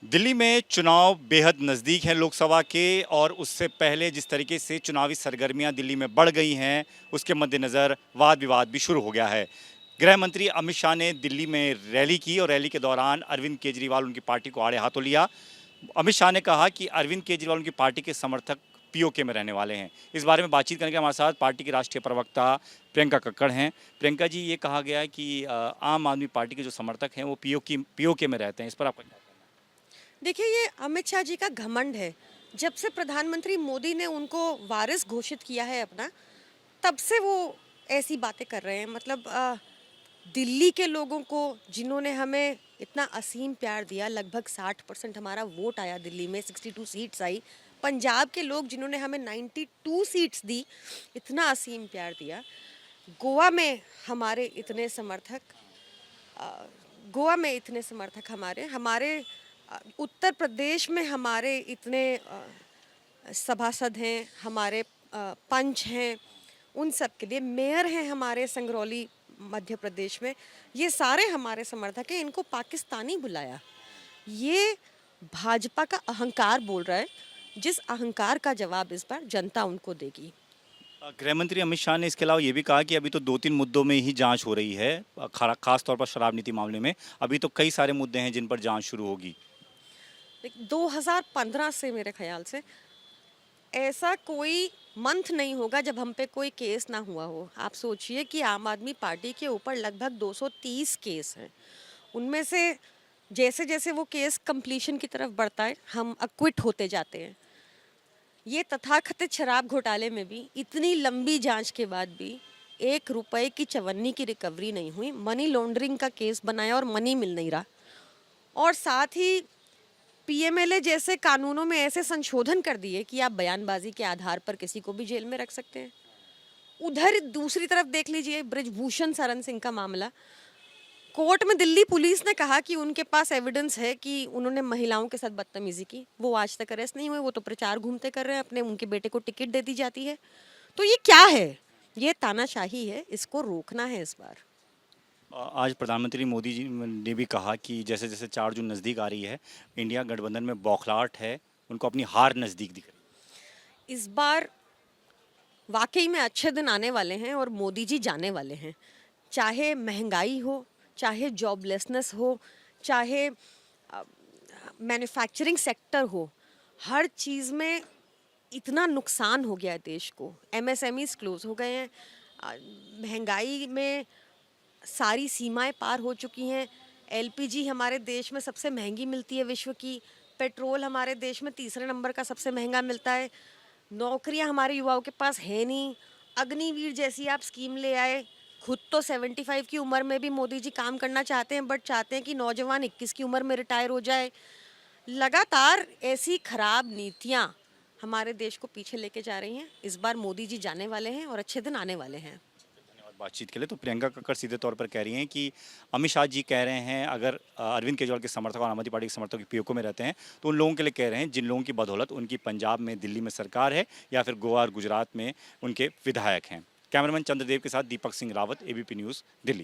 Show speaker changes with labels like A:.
A: दिल्ली में चुनाव बेहद नज़दीक हैं लोकसभा के और उससे पहले जिस तरीके से चुनावी सरगर्मियां दिल्ली में बढ़ गई हैं उसके मद्देनज़र वाद विवाद भी शुरू हो गया है। गृह मंत्री अमित शाह ने दिल्ली में रैली की और रैली के दौरान अरविंद केजरीवाल उनकी पार्टी को आड़े हाथों लिया। अमित शाह ने कहा कि अरविंद केजरीवाल उनकी पार्टी के समर्थक पीओके में रहने वाले हैं। इस बारे में बातचीत करने के हमारे साथ पार्टी की राष्ट्रीय प्रवक्ता प्रियंका कक्कड़ हैं। प्रियंका जी, ये कहा गया है कि आम आदमी पार्टी के जो समर्थक हैं वो पीओके में रहते हैं, इस पर आपका क्या कहना है?
B: देखिए, ये अमित शाह जी का घमंड है। जब से प्रधानमंत्री मोदी ने उनको वारिस घोषित किया है अपना, तब से वो ऐसी बातें कर रहे हैं। मतलब दिल्ली के लोगों को, जिन्होंने हमें इतना असीम प्यार दिया, लगभग 60% हमारा वोट आया दिल्ली में, 62 सीट्स आई। पंजाब के लोग जिन्होंने हमें 92 सीट्स दी, इतना असीम प्यार दिया। गोवा में हमारे इतने समर्थक गोवा में इतने समर्थक हमारे हमारे उत्तर प्रदेश में हमारे इतने सभासद हैं, हमारे पंच हैं, उन सब के लिए मेयर हैं हमारे संगरौली मध्य प्रदेश में, ये सारे हमारे समर्थक हैं। इनको पाकिस्तानी बुलाया, ये भाजपा का अहंकार बोल रहा है, जिस अहंकार का जवाब इस बार जनता उनको देगी।
A: गृह मंत्री अमित शाह ने इसके अलावा ये भी कहा कि अभी तो 2-3 मुद्दों में ही जांच हो रही है, खास तौर पर शराब नीति मामले में। अभी तो कई सारे मुद्दे हैं जिन पर जांच शुरू होगी।
B: 2015 से मेरे ख्याल से ऐसा कोई मंथ नहीं होगा जब हम पे कोई केस ना हुआ हो। आप सोचिए कि आम आदमी पार्टी के ऊपर लगभग 230 केस हैं। उनमें से जैसे जैसे वो केस कंप्लीशन की तरफ बढ़ता है, हम अक्विट होते जाते हैं। ये तथाकथित शराब घोटाले में भी इतनी लंबी जांच के बाद भी 1 रुपए की चवन्नी की रिकवरी नहीं हुई। मनी लॉन्ड्रिंग का केस बनाया और मनी मिल नहीं रहा। और साथ ही पीएमएलए जैसे कानूनों में ऐसे संशोधन कर दिए कि आप बयानबाजी के आधार पर किसी को भी जेल में रख सकते हैं। उधर दूसरी तरफ देख लीजिए ब्रिजभूषण शरण सिंह का मामला। कोर्ट में दिल्ली पुलिस ने कहा कि उनके पास एविडेंस है कि उन्होंने महिलाओं के साथ बदतमीजी की। वो आज तक अरेस्ट नहीं हुए, वो तो प्रचार घूमते कर रहे हैं, अपने उनके बेटे को टिकट दे दी जाती है। तो ये क्या है? ये तानाशाही है, इसको रोकना है इस बार।
A: आज प्रधानमंत्री मोदी जी ने भी कहा कि जैसे जैसे 4 जून नज़दीक आ रही है, इंडिया गठबंधन में बौखलाहट है, उनको अपनी हार नज़दीक दिख रही
B: इस बार वाकई में अच्छे दिन आने वाले हैं और मोदी जी जाने वाले हैं। चाहे महंगाई हो, चाहे जॉबलेसनेस हो, चाहे मैन्युफैक्चरिंग सेक्टर हो, हर चीज़ में इतना नुकसान हो गया है देश को। एमएसएमईज क्लोज हो गए हैं, महंगाई में सारी सीमाएं पार हो चुकी हैं। एलपीजी हमारे देश में सबसे महंगी मिलती है विश्व की। पेट्रोल हमारे देश में तीसरे नंबर का सबसे महंगा मिलता है। नौकरियां हमारे युवाओं के पास है नहीं। अग्निवीर जैसी आप स्कीम ले आए। खुद तो 75 की उम्र में भी मोदी जी काम करना चाहते हैं, बट चाहते हैं कि नौजवान 21 की उम्र में रिटायर हो जाए। लगातार ऐसी खराब नीतियां हमारे देश को पीछे लेके जा रही हैं। इस बार मोदी जी जाने वाले हैं और अच्छे दिन आने वाले हैं।
A: है। धन्यवाद बातचीत के लिए। तो प्रियंका कक्कड़ सीधे तौर पर कह रही हैं कि अमित शाह जी कह रहे हैं अगर अरविंद केजरीवाल के समर्थक और आम आदमी पार्टी के समर्थक पीओके में रहते हैं तो उन लोगों के लिए कह रहे हैं जिन लोगों की बदौलत उनकी पंजाब में, दिल्ली में सरकार है या फिर गोवा और गुजरात में उनके विधायक हैं। कैमरामैन चंद्रदेव के साथ दीपक सिंह रावत, एबीपी न्यूज़, दिल्ली।